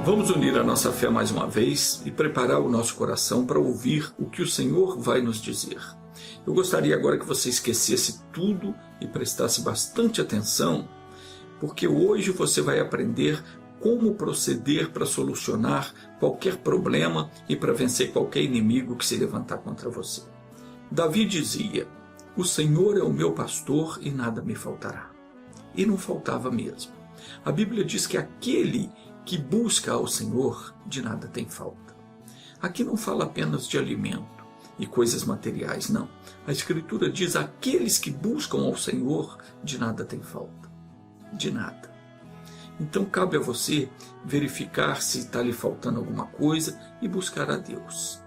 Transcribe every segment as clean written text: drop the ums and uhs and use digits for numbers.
Vamos unir a nossa fé mais uma vez e preparar o nosso coração para ouvir o que o Senhor vai nos dizer. Eu gostaria agora que você esquecesse tudo e prestasse bastante atenção, porque hoje você vai aprender como proceder para solucionar qualquer problema e para vencer qualquer inimigo que se levantar contra você. Davi dizia: "O Senhor é o meu pastor e nada me faltará." E não faltava mesmo. A Bíblia diz que aquele que busca ao Senhor de nada tem falta. Aqui não fala apenas de alimento e coisas materiais, não. A Escritura diz: aqueles que buscam ao Senhor de nada tem falta. De nada. Então cabe a você verificar se está lhe faltando alguma coisa e buscar a Deus.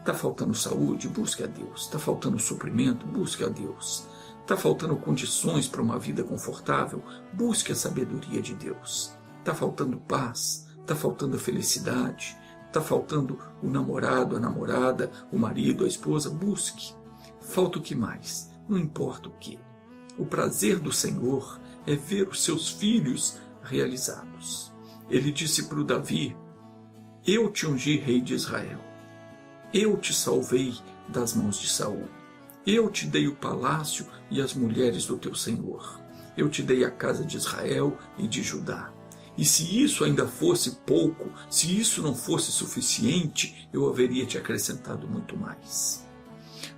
Está faltando saúde? Busque a Deus. Está faltando suprimento? Busque a Deus. Está faltando condições para uma vida confortável? Busque a sabedoria de Deus. Está faltando paz? Está faltando felicidade? Está faltando o namorado, a namorada, o marido, a esposa? Busque. Falta o que mais? Não importa o que. O prazer do Senhor é ver os seus filhos realizados. Ele disse para o Davi: "Eu te ungi rei de Israel. Eu te salvei das mãos de Saul. Eu te dei o palácio e as mulheres do teu Senhor. Eu te dei a casa de Israel e de Judá. E se isso ainda fosse pouco, se isso não fosse suficiente, eu haveria te acrescentado muito mais."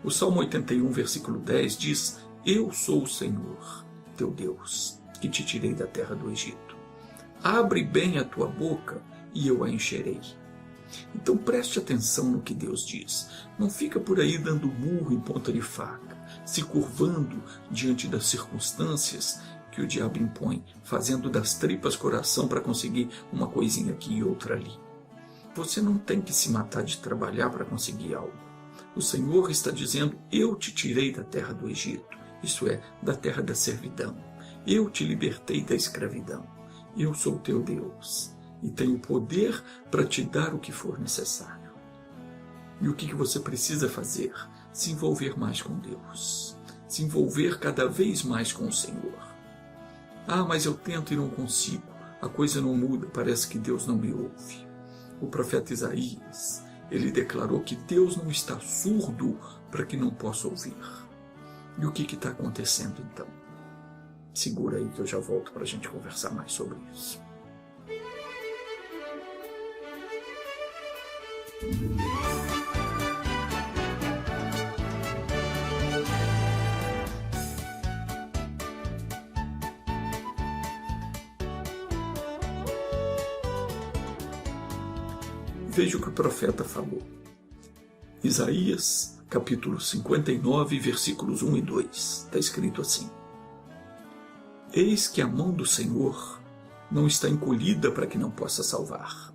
O Salmo 81, versículo 10 diz: "Eu sou o Senhor, teu Deus, que te tirei da terra do Egito. Abre bem a tua boca e eu a encherei." Então preste atenção no que Deus diz. Não fica por aí dando murro em ponta de faca, se curvando diante das circunstâncias que o diabo impõe, fazendo das tripas coração para conseguir uma coisinha aqui e outra ali. Você não tem que se matar de trabalhar para conseguir algo. O Senhor está dizendo: "Eu te tirei da terra do Egito", isso é, da terra da servidão. "Eu te libertei da escravidão. Eu sou teu Deus e tenho poder para te dar o que for necessário." E o que você precisa fazer? Se envolver mais com Deus. Se envolver cada vez mais com o Senhor. "Ah, mas eu tento e não consigo. A coisa não muda, parece que Deus não me ouve." O profeta Isaías, ele declarou que Deus não está surdo para que não possa ouvir. E o que está acontecendo então? Segura aí que eu já volto para a gente conversar mais sobre isso. Veja o que o profeta falou. Isaías, capítulo 59, versículos 1 e 2. Está escrito assim: "Eis que a mão do Senhor não está encolhida para que não possa salvar,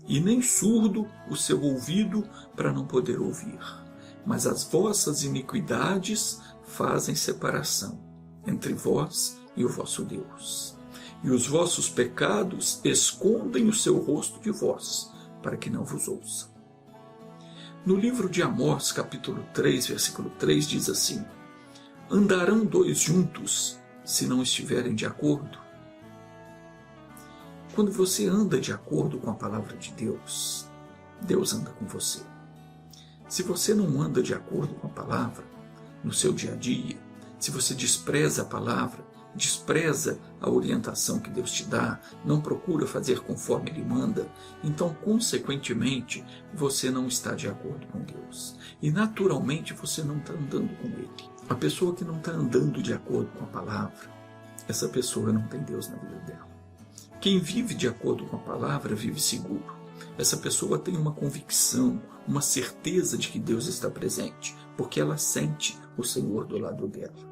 e nem surdo o seu ouvido para não poder ouvir. Mas as vossas iniquidades fazem separação entre vós e o vosso Deus. E os vossos pecados escondem o seu rosto de vós, para que não vos ouça." No livro de Amós, capítulo 3, versículo 3, diz assim: "Andarão dois juntos, se não estiverem de acordo?" Quando você anda de acordo com a palavra de Deus, Deus anda com você. Se você não anda de acordo com a palavra, no seu dia a dia, se você despreza a palavra, despreza a orientação que Deus te dá, não procura fazer conforme Ele manda, então, consequentemente, você não está de acordo com Deus. E, naturalmente, você não está andando com Ele. A pessoa que não está andando de acordo com a palavra, essa pessoa não tem Deus na vida dela. Quem vive de acordo com a palavra vive seguro. Essa pessoa tem uma convicção, uma certeza de que Deus está presente, porque ela sente o Senhor do lado dela.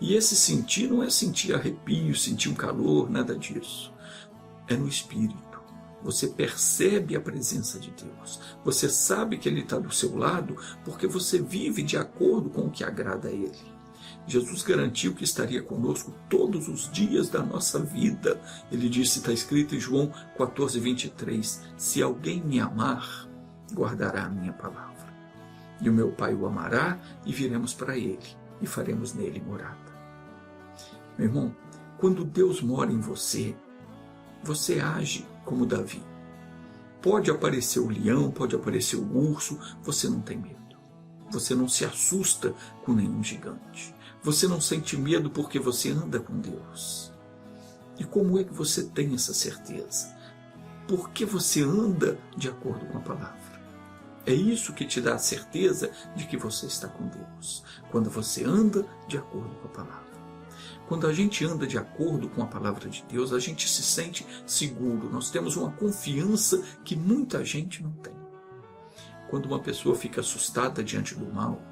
E esse sentir não é sentir arrepio, sentir um calor, nada disso. É no Espírito. Você percebe a presença de Deus. Você sabe que Ele está do seu lado porque você vive de acordo com o que agrada a Ele. Jesus garantiu que estaria conosco todos os dias da nossa vida. Ele disse, está escrito em João 14, 23, "Se alguém me amar, guardará a minha palavra. E o meu Pai o amará e viremos para Ele e faremos nele morada." Meu irmão, quando Deus mora em você, você age como Davi. Pode aparecer o leão, pode aparecer o urso, você não tem medo. Você não se assusta com nenhum gigante. Você não sente medo porque você anda com Deus. E como é que você tem essa certeza? Porque você anda de acordo com a palavra. É isso que te dá a certeza de que você está com Deus. Quando você anda de acordo com a palavra. Quando a gente anda de acordo com a palavra de Deus, a gente se sente seguro. Nós temos uma confiança que muita gente não tem. Quando uma pessoa fica assustada diante do mal,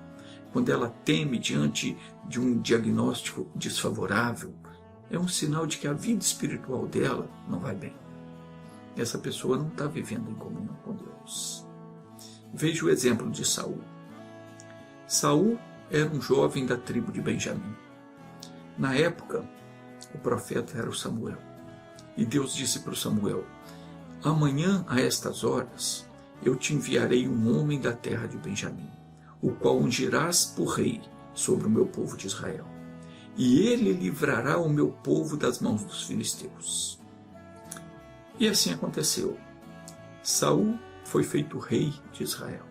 quando ela teme diante de um diagnóstico desfavorável, é um sinal de que a vida espiritual dela não vai bem. Essa pessoa não está vivendo em comunhão com Deus. Veja o exemplo de Saul. Saul era um jovem da tribo de Benjamim. Na época, o profeta era o Samuel. E Deus disse para o Samuel: amanhã, a estas horas, eu te enviarei um homem da terra de Benjamim, o qual ungirás por rei sobre o meu povo de Israel. E ele livrará o meu povo das mãos dos filisteus. E assim aconteceu. Saul foi feito rei de Israel.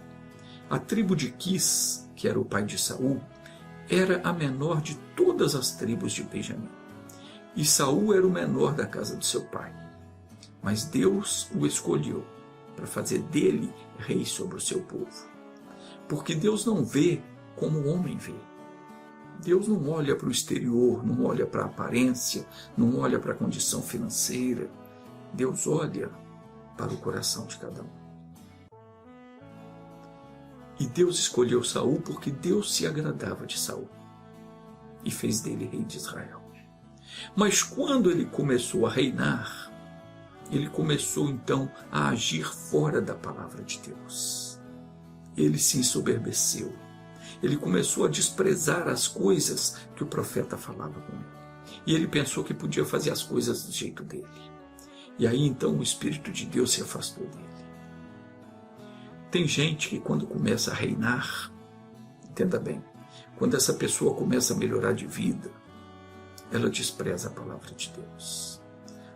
A tribo de Quis, que era o pai de Saul, era a menor de todas as tribos de Benjamim. E Saul era o menor da casa de seu pai. Mas Deus o escolheu para fazer dele rei sobre o seu povo. Porque Deus não vê como o homem vê. Deus não olha para o exterior, não olha para a aparência, não olha para a condição financeira. Deus olha para o coração de cada um. E Deus escolheu Saul porque Deus se agradava de Saul e fez dele rei de Israel. Mas quando ele começou a reinar, ele começou então a agir fora da palavra de Deus. Ele se ensoberbeceu. Ele começou a desprezar as coisas que o profeta falava com ele. E ele pensou que podia fazer as coisas do jeito dele. E aí então o Espírito de Deus se afastou dele. Tem gente que quando começa a reinar, entenda bem, quando essa pessoa começa a melhorar de vida, ela despreza a palavra de Deus.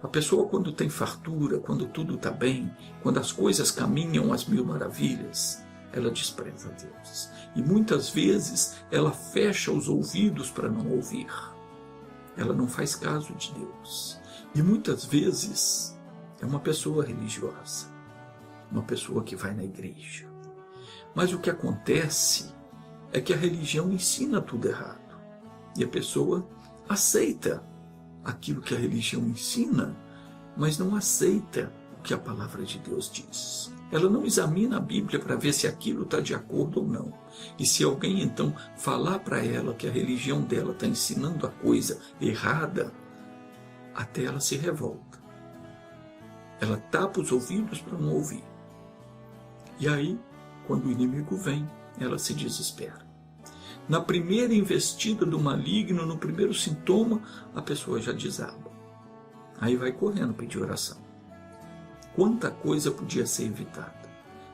A pessoa quando tem fartura, quando tudo está bem, quando as coisas caminham às mil maravilhas, ela despreza a Deus. E muitas vezes ela fecha os ouvidos para não ouvir. Ela não faz caso de Deus. E muitas vezes é uma pessoa religiosa, uma pessoa que vai na igreja. Mas o que acontece é que a religião ensina tudo errado. E a pessoa aceita aquilo que a religião ensina, mas não aceita o que a palavra de Deus diz. Ela não examina a Bíblia para ver se aquilo está de acordo ou não. E se alguém então falar para ela que a religião dela está ensinando a coisa errada, até ela se revolta. Ela tapa os ouvidos para não ouvir. E aí, quando o inimigo vem, ela se desespera. Na primeira investida do maligno, no primeiro sintoma, a pessoa já desaba. Aí vai correndo pedir oração. Quanta coisa podia ser evitada.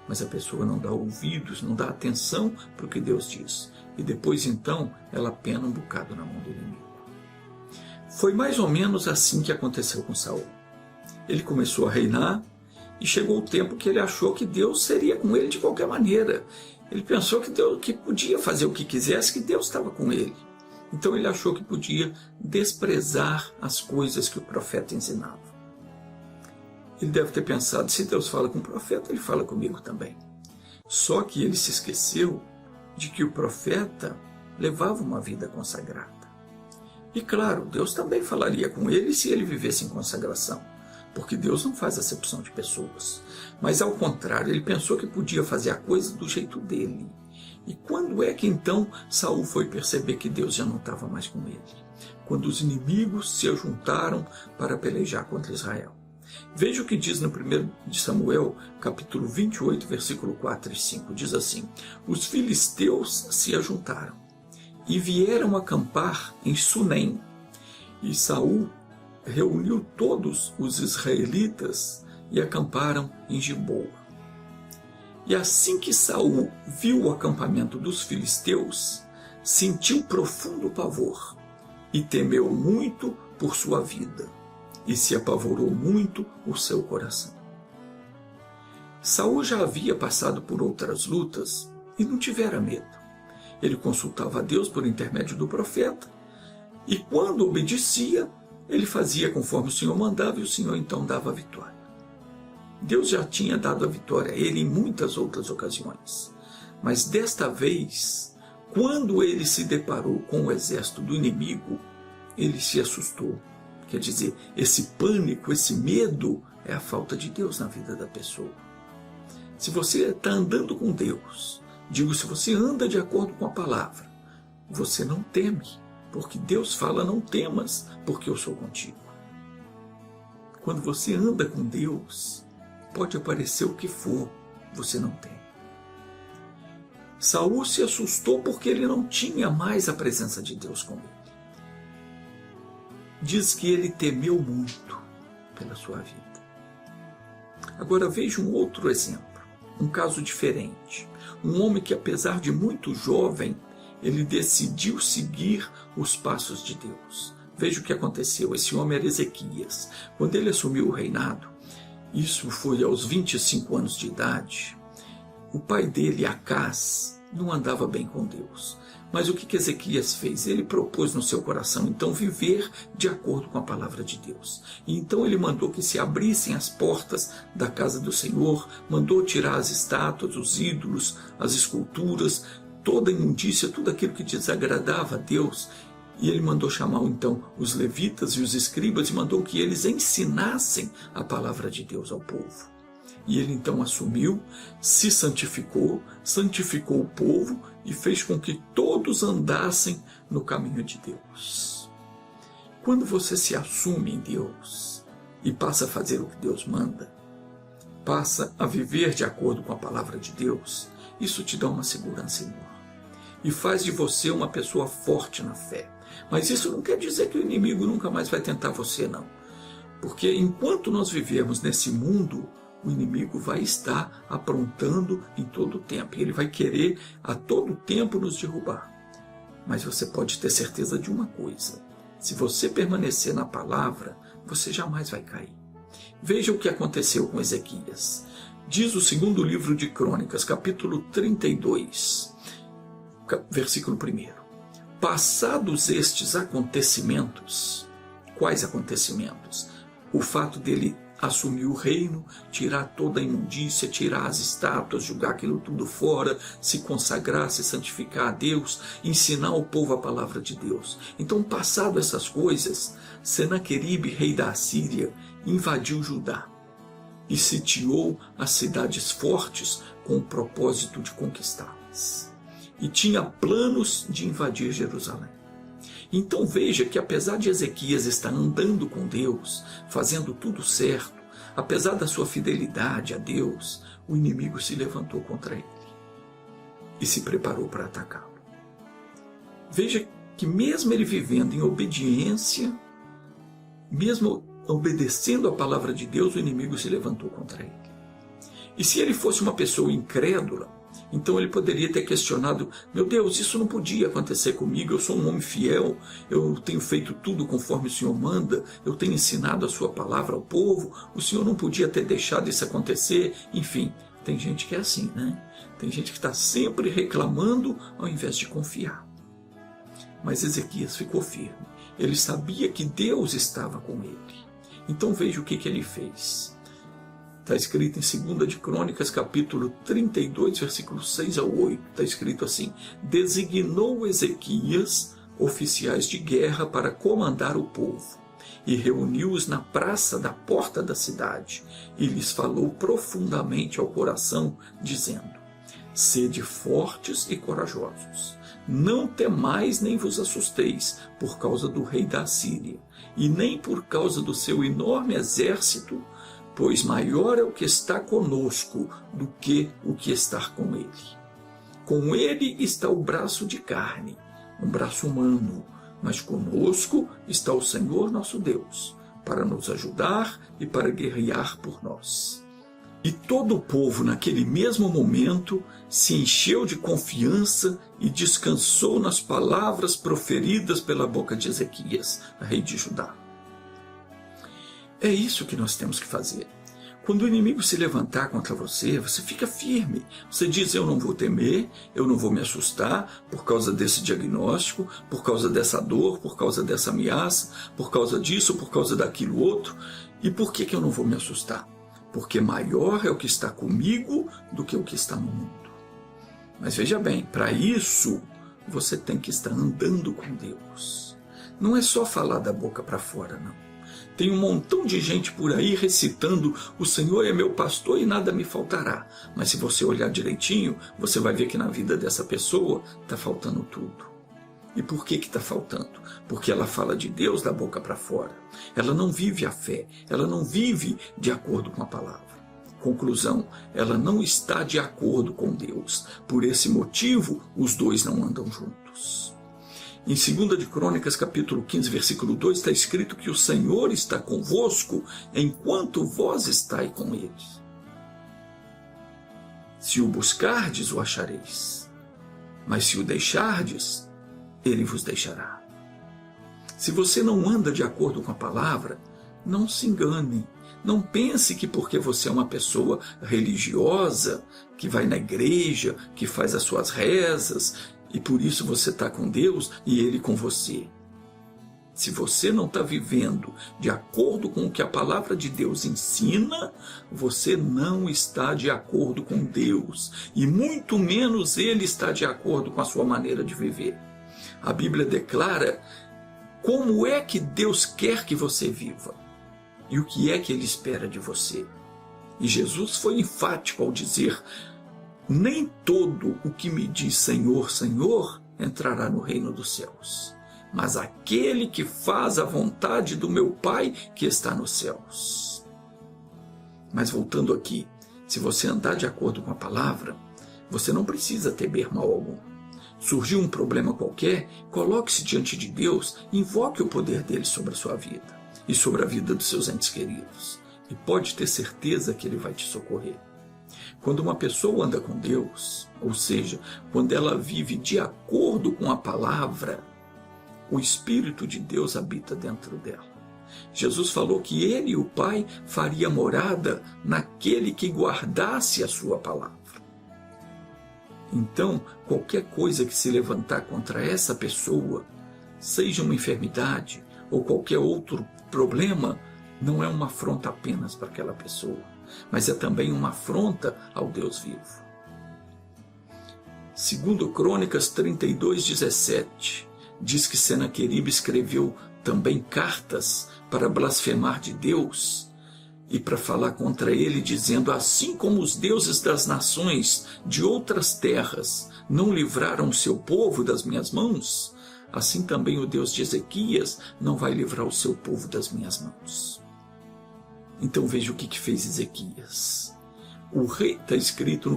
Mas a pessoa não dá ouvidos, não dá atenção para o que Deus diz. E depois então, ela pena um bocado na mão do inimigo. Foi mais ou menos assim que aconteceu com Saul. Ele começou a reinar e chegou o tempo que ele achou que Deus seria com ele de qualquer maneira. Ele pensou que Deus que podia fazer o que quisesse, que Deus estava com ele. Então ele achou que podia desprezar as coisas que o profeta ensinava. Ele deve ter pensado, se Deus fala com o profeta, ele fala comigo também. Só que ele se esqueceu de que o profeta levava uma vida consagrada. E claro, Deus também falaria com ele se ele vivesse em consagração, porque Deus não faz acepção de pessoas. Mas ao contrário, ele pensou que podia fazer a coisa do jeito dele. E quando é que então Saul foi perceber que Deus já não estava mais com ele? Quando os inimigos se juntaram para pelejar contra Israel. Veja o que diz no 1 de Samuel, capítulo 28, versículo 4 e 5. Diz assim: os filisteus se ajuntaram e vieram acampar em Sunem. E Saul reuniu todos os israelitas e acamparam em Gilboa. E assim que Saul viu o acampamento dos filisteus, sentiu profundo pavor e temeu muito por sua vida. E se apavorou muito o seu coração. Saul já havia passado por outras lutas e não tivera medo. Ele consultava a Deus por intermédio do profeta, e quando obedecia, ele fazia conforme o Senhor mandava, e o Senhor então dava a vitória. Deus já tinha dado a vitória a ele em muitas outras ocasiões, mas desta vez, quando ele se deparou com o exército do inimigo, ele se assustou. Quer dizer, esse pânico, esse medo é a falta de Deus na vida da pessoa. Se você está andando com Deus, digo, se você anda de acordo com a palavra, você não teme, porque Deus fala: não temas, porque eu sou contigo. Quando você anda com Deus, pode aparecer o que for, você não teme. Saul se assustou porque ele não tinha mais a presença de Deus com ele. Diz que ele temeu muito pela sua vida. Agora veja um outro exemplo, um caso diferente. Um homem que, apesar de muito jovem, ele decidiu seguir os passos de Deus. Veja o que aconteceu. Esse homem era Ezequias. Quando ele assumiu o reinado, isso foi aos 25 anos de idade, o pai dele, Acás, não andava bem com Deus. Mas o que Ezequias fez? Ele propôs no seu coração, então, viver de acordo com a palavra de Deus. E então ele mandou que se abrissem as portas da casa do Senhor, mandou tirar as estátuas, os ídolos, as esculturas, toda a imundícia, tudo aquilo que desagradava a Deus. E ele mandou chamar então os levitas e os escribas e mandou que eles ensinassem a palavra de Deus ao povo. E ele então assumiu, se santificou, santificou o povo e fez com que todos andassem no caminho de Deus. Quando você se assume em Deus e passa a fazer o que Deus manda, passa a viver de acordo com a palavra de Deus, isso te dá uma segurança enorme e faz de você uma pessoa forte na fé. Mas isso não quer dizer que o inimigo nunca mais vai tentar você, não. Porque enquanto nós vivemos nesse mundo, o inimigo vai estar aprontando em todo o tempo. E ele vai querer a todo tempo nos derrubar. Mas você pode ter certeza de uma coisa: se você permanecer na palavra, você jamais vai cair. Veja o que aconteceu com Ezequias. Diz o segundo livro de Crônicas, capítulo 32, versículo 1. Passados estes acontecimentos, quais acontecimentos? O fato dele assumir o reino, tirar toda a imundícia, tirar as estátuas, jogar aquilo tudo fora, se consagrar, se santificar a Deus, ensinar ao povo a palavra de Deus. Então, passado essas coisas, Senaqueribe, rei da Assíria, invadiu Judá e sitiou as cidades fortes com o propósito de conquistá-las. E tinha planos de invadir Jerusalém. Então veja que, apesar de Ezequias estar andando com Deus, fazendo tudo certo, apesar da sua fidelidade a Deus, o inimigo se levantou contra ele e se preparou para atacá-lo. Veja que mesmo ele vivendo em obediência, mesmo obedecendo a palavra de Deus, o inimigo se levantou contra ele. E se ele fosse uma pessoa incrédula, então ele poderia ter questionado: meu Deus, isso não podia acontecer comigo, eu sou um homem fiel, eu tenho feito tudo conforme o Senhor manda, eu tenho ensinado a sua palavra ao povo, o Senhor não podia ter deixado isso acontecer. Enfim, tem gente que é assim, né? Tem gente que está sempre reclamando ao invés de confiar. Mas Ezequias ficou firme, ele sabia que Deus estava com ele. Então veja o que ele fez. Está escrito em 2 de Crônicas, capítulo 32, versículos 6 ao 8. Está escrito assim: designou Ezequias oficiais de guerra para comandar o povo, e reuniu-os na praça da porta da cidade, e lhes falou profundamente ao coração, dizendo: sede fortes e corajosos, não temais nem vos assusteis por causa do rei da Assíria, e nem por causa do seu enorme exército, pois maior é o que está conosco do que o que está com ele. Com ele está o braço de carne, um braço humano, mas conosco está o Senhor nosso Deus, para nos ajudar e para guerrear por nós. E todo o povo, naquele mesmo momento, se encheu de confiança e descansou nas palavras proferidas pela boca de Ezequias, rei de Judá. É isso que nós temos que fazer. Quando o inimigo se levantar contra você, você fica firme. Você diz, eu não vou temer, eu não vou me assustar por causa desse diagnóstico, por causa dessa dor, por causa dessa ameaça, por causa disso, por causa daquilo outro. E por que eu não vou me assustar? Porque maior é o que está comigo do que o que está no mundo. Mas veja bem, para isso você tem que estar andando com Deus. Não é só falar da boca para fora, não. Tem um montão de gente por aí recitando, o Senhor é meu pastor e nada me faltará. Mas se você olhar direitinho, você vai ver que na vida dessa pessoa está faltando tudo. E por que está faltando? Porque ela fala de Deus da boca para fora. Ela não vive a fé, ela não vive de acordo com a palavra. Conclusão, ela não está de acordo com Deus. Por esse motivo, os dois não andam juntos. Em 2 de Crônicas, capítulo 15, versículo 2, está escrito que o Senhor está convosco enquanto vós estáis com ele. Se o buscardes, o achareis. Mas se o deixardes, ele vos deixará. Se você não anda de acordo com a palavra, não se engane. Não pense que porque você é uma pessoa religiosa, que vai na igreja, que faz as suas rezas, e por isso você está com Deus e Ele com você. Se você não está vivendo de acordo com o que a palavra de Deus ensina, você não está de acordo com Deus. E muito menos Ele está de acordo com a sua maneira de viver. A Bíblia declara como é que Deus quer que você viva. E o que é que Ele espera de você. E Jesus foi enfático ao dizer, nem todo o que me diz Senhor, Senhor, entrará no reino dos céus, mas aquele que faz a vontade do meu Pai que está nos céus. Mas voltando aqui, se você andar de acordo com a palavra, você não precisa temer mal algum. Surgiu um problema qualquer, coloque-se diante de Deus, invoque o poder dele sobre a sua vida e sobre a vida dos seus entes queridos. E pode ter certeza que ele vai te socorrer. Quando uma pessoa anda com Deus, ou seja, quando ela vive de acordo com a palavra, o Espírito de Deus habita dentro dela. Jesus falou que Ele e o Pai faria morada naquele que guardasse a sua palavra. Então, qualquer coisa que se levantar contra essa pessoa, seja uma enfermidade ou qualquer outro problema, não é uma afronta apenas para aquela pessoa, mas é também uma afronta ao Deus vivo. 2 Crônicas 32:17 diz que Senaqueribe escreveu também cartas para blasfemar de Deus e para falar contra ele, dizendo, assim como os deuses das nações de outras terras não livraram o seu povo das minhas mãos, assim também o Deus de Ezequias não vai livrar o seu povo das minhas mãos. Então veja o que fez Ezequias. O rei está escrito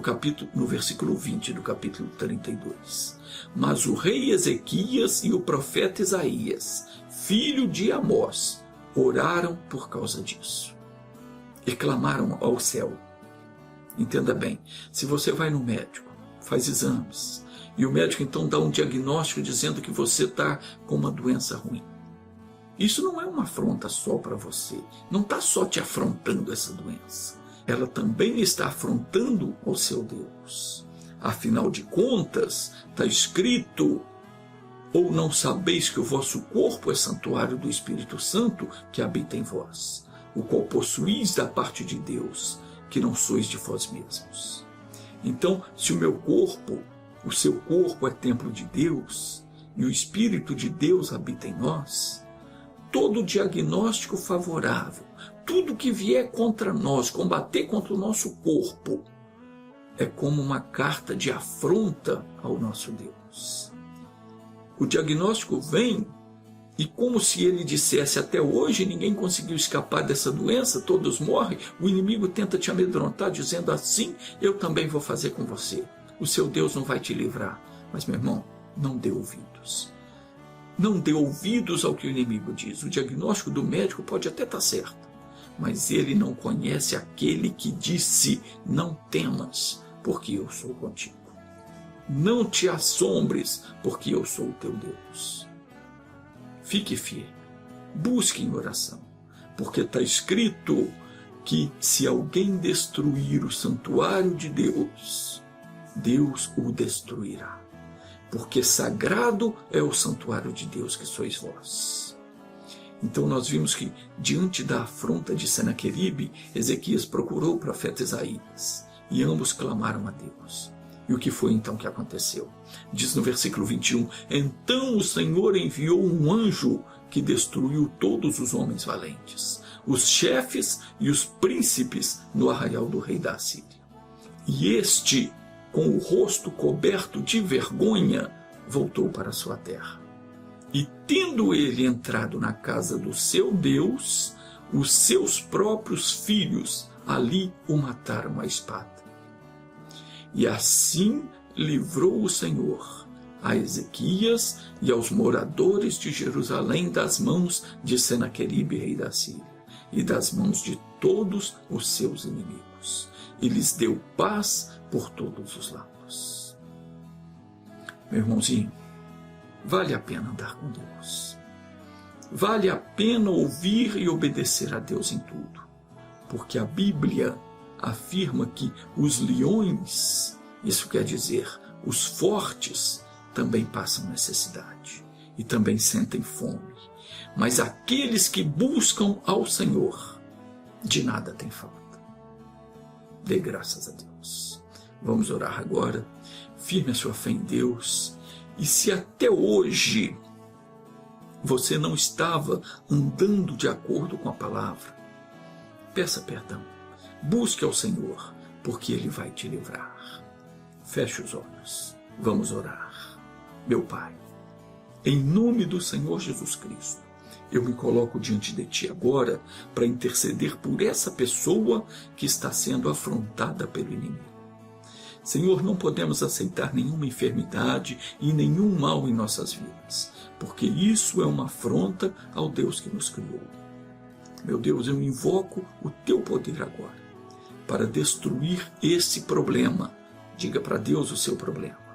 no versículo 20 do capítulo 32. Mas o rei Ezequias e o profeta Isaías, filho de Amós, oraram por causa disso. E clamaram ao céu. Entenda bem, se você vai no médico, faz exames, e o médico então dá um diagnóstico dizendo que você está com uma doença ruim. Isso não é uma afronta só para você. Não está só te afrontando essa doença. Ela também está afrontando o seu Deus. Afinal de contas, está escrito, ou não sabeis que o vosso corpo é santuário do Espírito Santo que habita em vós, o qual possuís da parte de Deus, que não sois de vós mesmos. Então, se o meu corpo, o seu corpo é templo de Deus, e o Espírito de Deus habita em nós, todo diagnóstico favorável, tudo que vier contra nós, combater contra o nosso corpo, é como uma carta de afronta ao nosso Deus. O diagnóstico vem e como se ele dissesse, até hoje ninguém conseguiu escapar dessa doença, todos morrem, o inimigo tenta te amedrontar dizendo assim, eu também vou fazer com você. O seu Deus não vai te livrar. Mas meu irmão, não dê ouvidos. Não dê ouvidos ao que o inimigo diz. O diagnóstico do médico pode até estar certo, mas ele não conhece aquele que disse, não temas, porque eu sou contigo. Não te assombres, porque eu sou o teu Deus. Fique firme, busque em oração, porque está escrito que se alguém destruir o santuário de Deus, Deus o destruirá, porque sagrado é o santuário de Deus que sois vós. Então nós vimos que, diante da afronta de Senaqueribe, Ezequias procurou o profeta Isaías, e ambos clamaram a Deus. E o que foi então que aconteceu? Diz no versículo 21, então o Senhor enviou um anjo que destruiu todos os homens valentes, os chefes e os príncipes no arraial do rei da Assíria. E este, com o rosto coberto de vergonha, voltou para sua terra. E tendo ele entrado na casa do seu Deus, os seus próprios filhos ali o mataram à espada. E assim livrou o Senhor a Ezequias e aos moradores de Jerusalém das mãos de Senaqueribe, rei da Síria, e das mãos de todos os seus inimigos, e lhes deu paz por todos os lados. Meu irmãozinho, vale a pena andar com Deus. Vale a pena ouvir e obedecer a Deus em tudo, porque a Bíblia afirma que os leões, isso quer dizer, os fortes, também passam necessidade e também sentem fome. Mas aqueles que buscam ao Senhor, de nada têm falta. Dê graças a Deus. Vamos orar agora. Firme a sua fé em Deus. E se até hoje você não estava andando de acordo com a palavra, peça perdão. Busque ao Senhor, porque Ele vai te livrar. Feche os olhos. Vamos orar. Meu Pai, em nome do Senhor Jesus Cristo, eu me coloco diante de Ti agora para interceder por essa pessoa que está sendo afrontada pelo inimigo. Senhor, não podemos aceitar nenhuma enfermidade e nenhum mal em nossas vidas, porque isso é uma afronta ao Deus que nos criou. Meu Deus, eu invoco o Teu poder agora para destruir esse problema. Diga para Deus o seu problema.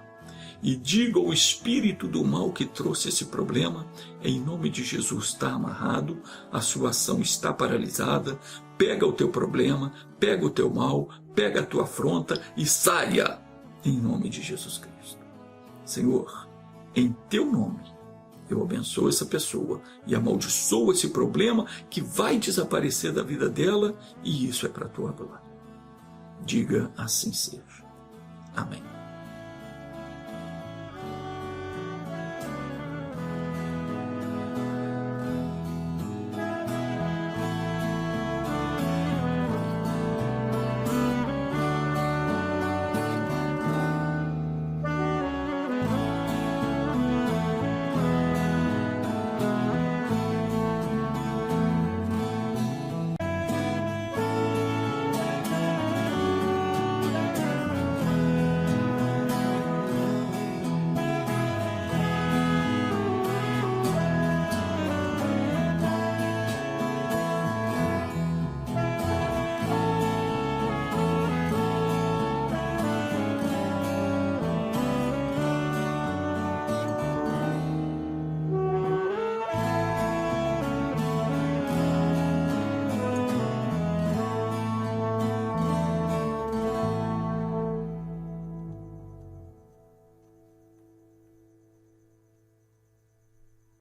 E diga ao espírito do mal que trouxe esse problema, em nome de Jesus, está amarrado, a sua ação está paralisada, pega o teu problema, pega o teu mal, pega a tua afronta e saia, em nome de Jesus Cristo. Senhor, em teu nome, eu abençoo essa pessoa e amaldiçoo esse problema que vai desaparecer da vida dela, e isso é para a tua glória. Diga assim seja. Amém.